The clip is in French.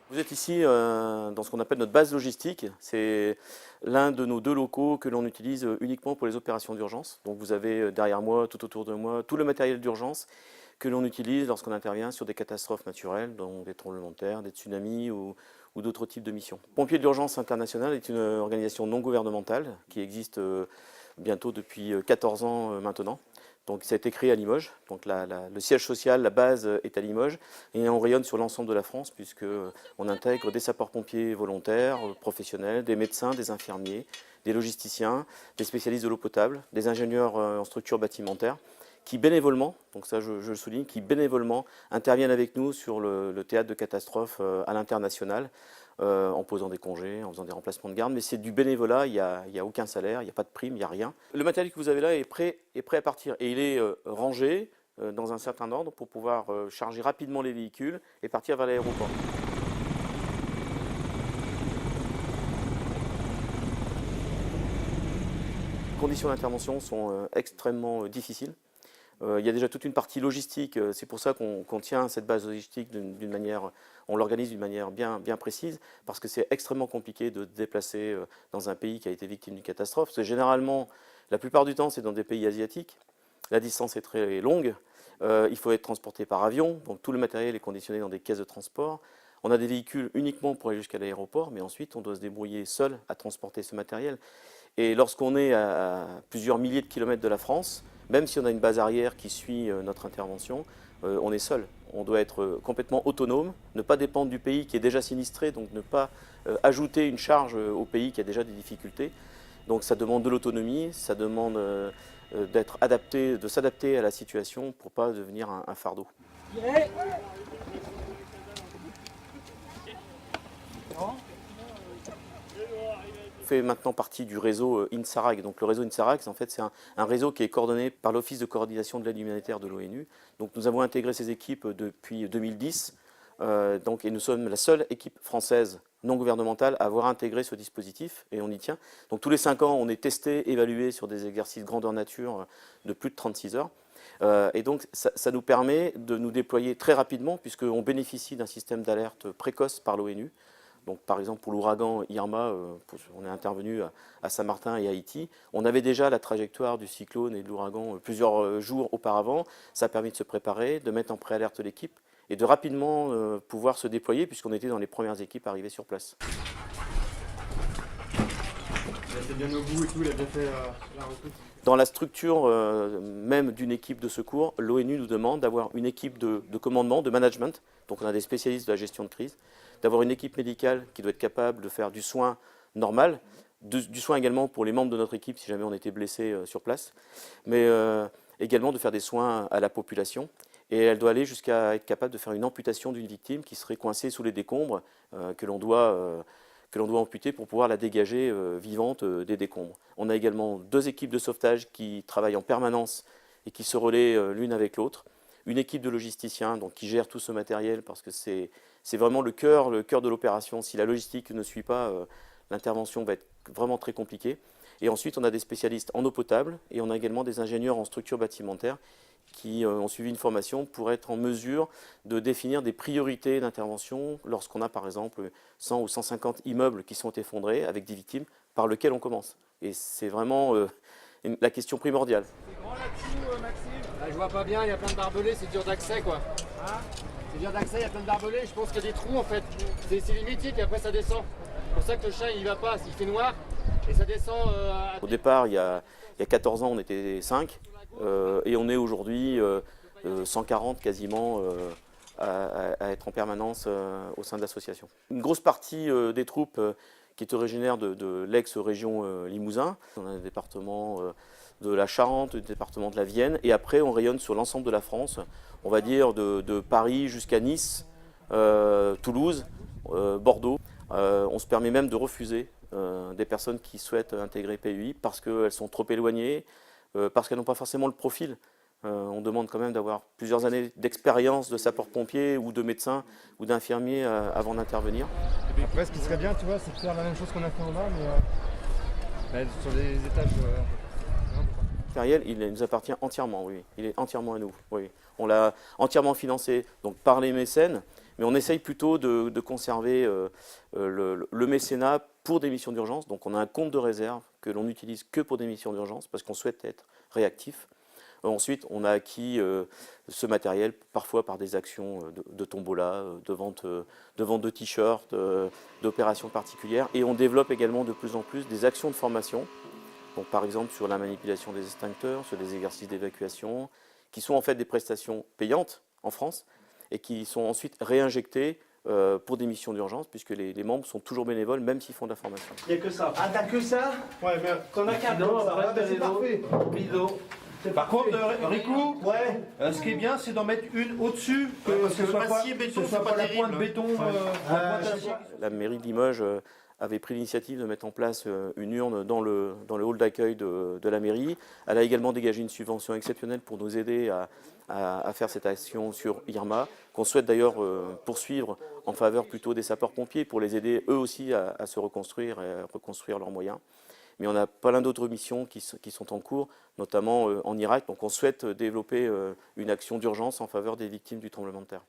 Vous êtes ici dans ce qu'on appelle notre base logistique. C'est l'un de nos 2 locaux que l'on utilise uniquement pour les opérations d'urgence. Donc vous avez derrière moi, tout autour de moi, tout le matériel d'urgence que l'on utilise lorsqu'on intervient sur des catastrophes naturelles, donc des tremblements de terre, des tsunamis ou d'autres types de missions. Pompiers d'urgence international est une organisation non gouvernementale qui existe bientôt depuis 14 ans maintenant. Donc ça a été créé à Limoges, donc le siège social, la base est à Limoges et on rayonne sur l'ensemble de la France puisqu'on intègre des sapeurs-pompiers volontaires, professionnels, des médecins, des infirmiers, des logisticiens, des spécialistes de l'eau potable, des ingénieurs en structure bâtimentaire qui bénévolement, donc ça je le souligne, qui bénévolement interviennent avec nous sur le théâtre de catastrophe à l'international en posant des congés, en faisant des remplacements de garde, mais c'est du bénévolat, il n'y a aucun salaire, il n'y a pas de prime, il n'y a rien. Le matériel que vous avez là est prêt à partir et il est rangé dans un certain ordre pour pouvoir charger rapidement les véhicules et partir vers l'aéroport. Les conditions d'intervention sont extrêmement difficiles. Il y a déjà toute une partie logistique, c'est pour ça qu'on tient cette base logistique d'une manière, on l'organise d'une manière bien précise, parce que c'est extrêmement compliqué de se déplacer dans un pays qui a été victime d'une catastrophe. Parce que généralement, la plupart du temps, c'est dans des pays asiatiques, la distance est très longue, il faut être transporté par avion, donc tout le matériel est conditionné dans des caisses de transport. On a des véhicules uniquement pour aller jusqu'à l'aéroport, mais ensuite on doit se débrouiller seul à transporter ce matériel. Et lorsqu'on est à plusieurs milliers de kilomètres de la France, même si on a une base arrière qui suit notre intervention, on est seul. On doit être complètement autonome, ne pas dépendre du pays qui est déjà sinistré, donc ne pas ajouter une charge au pays qui a déjà des difficultés. Donc ça demande de l'autonomie, ça demande d'être adapté, de s'adapter à la situation pour ne pas devenir un fardeau. Fait maintenant partie du réseau INSARAG. Donc le réseau INSARAG, en fait, c'est un réseau qui est coordonné par l'Office de coordination de l'aide humanitaire de l'ONU. Donc nous avons intégré ces équipes depuis 2010 et nous sommes la seule équipe française non gouvernementale à avoir intégré ce dispositif et on y tient. Donc tous les 5 ans, on est testé, évalué sur des exercices grandeur nature de plus de 36 heures. Et donc ça nous permet de nous déployer très rapidement puisqu'on bénéficie d'un système d'alerte précoce par l'ONU. Donc, par exemple, pour l'ouragan Irma, on est intervenu à Saint-Martin et à Haïti. On avait déjà la trajectoire du cyclone et de l'ouragan plusieurs jours auparavant. Ça a permis de se préparer, de mettre en préalerte l'équipe et de rapidement pouvoir se déployer puisqu'on était dans les premières équipes arrivées sur place. Il a fait bien au bout et tout, il a bien fait la recrute. Dans la structure même d'une équipe de secours, l'ONU nous demande d'avoir une équipe de commandement, de management. Donc on a des spécialistes de la gestion de crise, d'avoir une équipe médicale qui doit être capable de faire du soin normal, du soin également pour les membres de notre équipe si jamais on était blessé sur place, mais également de faire des soins à la population. Et elle doit aller jusqu'à être capable de faire une amputation d'une victime qui serait coincée sous les décombres que l'on doit amputer pour pouvoir la dégager vivante des décombres. On a également 2 équipes de sauvetage qui travaillent en permanence et qui se relaient l'une avec l'autre. Une équipe de logisticiens donc, qui gère tout ce matériel parce que c'est vraiment le cœur de l'opération. Si la logistique ne suit pas, l'intervention va être vraiment très compliquée. Et ensuite, on a des spécialistes en eau potable et on a également des ingénieurs en structure bâtimentaire qui ont suivi une formation pour être en mesure de définir des priorités d'intervention lorsqu'on a par exemple 100 ou 150 immeubles qui sont effondrés avec des victimes par lequel on commence. Et c'est vraiment la question primordiale. C'est grand là-dessous, Maxime. Là, je vois pas bien, il y a plein de barbelés, c'est dur d'accès quoi. Hein? C'est dur d'accès, il y a plein de barbelés, je pense qu'il y a des trous en fait. C'est limité et après ça descend. C'est pour ça que le chat il va pas, il fait noir et ça descend Au départ, il y a 14 ans, on était 5 et on est aujourd'hui 140 quasiment à être en permanence au sein de l'association. Une grosse partie des troupes qui est originaire de l'ex-région Limousin. On a des départements de la Charente, du département de la Vienne, et après on rayonne sur l'ensemble de la France, on va dire de Paris jusqu'à Nice, Toulouse, Bordeaux. On se permet même de refuser des personnes qui souhaitent intégrer PUI parce qu'elles sont trop éloignées, parce qu'elles n'ont pas forcément le profil. On demande quand même d'avoir plusieurs années d'expérience de sapeur-pompier ou de médecin ou d'infirmier avant d'intervenir. Après, ce qui serait bien, tu vois, c'est de faire la même chose qu'on a fait en bas, mais sur des étages. Le matériel, il nous appartient entièrement, oui. Il est entièrement à nous, oui. On l'a entièrement financé donc, par les mécènes, Mais on essaye plutôt de conserver le mécénat pour des missions d'urgence. Donc on a un compte de réserve que l'on n'utilise que pour des missions d'urgence parce qu'on souhaite être réactif. Ensuite, on a acquis ce matériel parfois par des actions de tombola, de vente de t-shirts, d'opérations particulières. Et on développe également de plus en plus des actions de formation. Donc, par exemple sur la manipulation des extincteurs, sur des exercices d'évacuation, qui sont en fait des prestations payantes en France et qui sont ensuite réinjectées pour des missions d'urgence, puisque les membres sont toujours bénévoles, même s'ils font de la formation. Il n'y a que ça. Ah, t'as que ça? Ouais, mais T'en as qu'un? Non, Ah, bah, c'est parfait. Bido. Par contre, Rico, Ouais. ce qui est bien, c'est d'en mettre une au-dessus, que parce que ce soit acier, pas, béton, ce soit c'est pas pas la terrible. pointe béton. Ah, la pointe je sais. La mairie de Limoges avait pris l'initiative de mettre en place une urne dans le hall d'accueil de la mairie. Elle a également dégagé une subvention exceptionnelle pour nous aider à faire cette action sur Irma, qu'on souhaite d'ailleurs poursuivre en faveur plutôt des sapeurs-pompiers pour les aider eux aussi à se reconstruire et à reconstruire leurs moyens. Mais on a plein d'autres missions qui sont en cours, notamment en Irak. Donc on souhaite développer une action d'urgence en faveur des victimes du tremblement de terre.